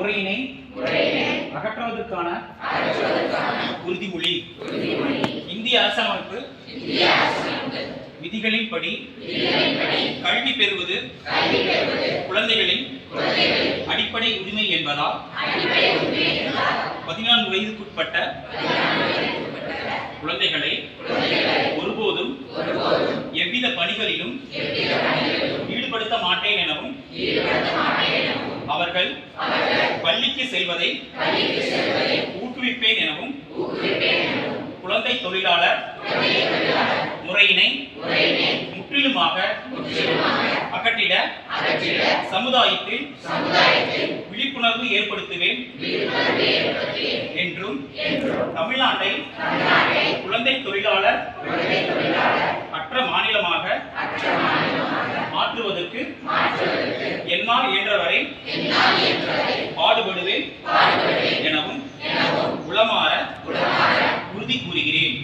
முறையினை அகற்றுவதற்கான உறுதிமொழி. இந்திய அரசியலமைப்பு விதிகளின்படி கல்வி பெறுவது குழந்தைகளின் அடிப்படை உரிமை என்பதால் 14 வயதுக்குட்பட்ட குழந்தைகளை ஒருபோதும் எவ்வித பணிகளிலும் ஈடுபடுத்த மாட்டேன் எனவும் அவர்கள் பள்ளிக்கு செல்வதை ஊக்குவிப்பேன் எனவும் குழந்தை தொழிலாளர் முறையினை முற்றிலுமாக அகற்றிட சமுதாயத்தில் விழிப்புணர்வு ஏற்படுத்துவேன் என்றும் தமிழ்நாட்டை குழந்தை தொழிலாளர் அற்ற மாநிலமாக மாற்றுவதற்கு என்னால் இயன்றவரை பாடுபடுவேன் எனவும் உளமாற உறுதி கூறுகிறேன்.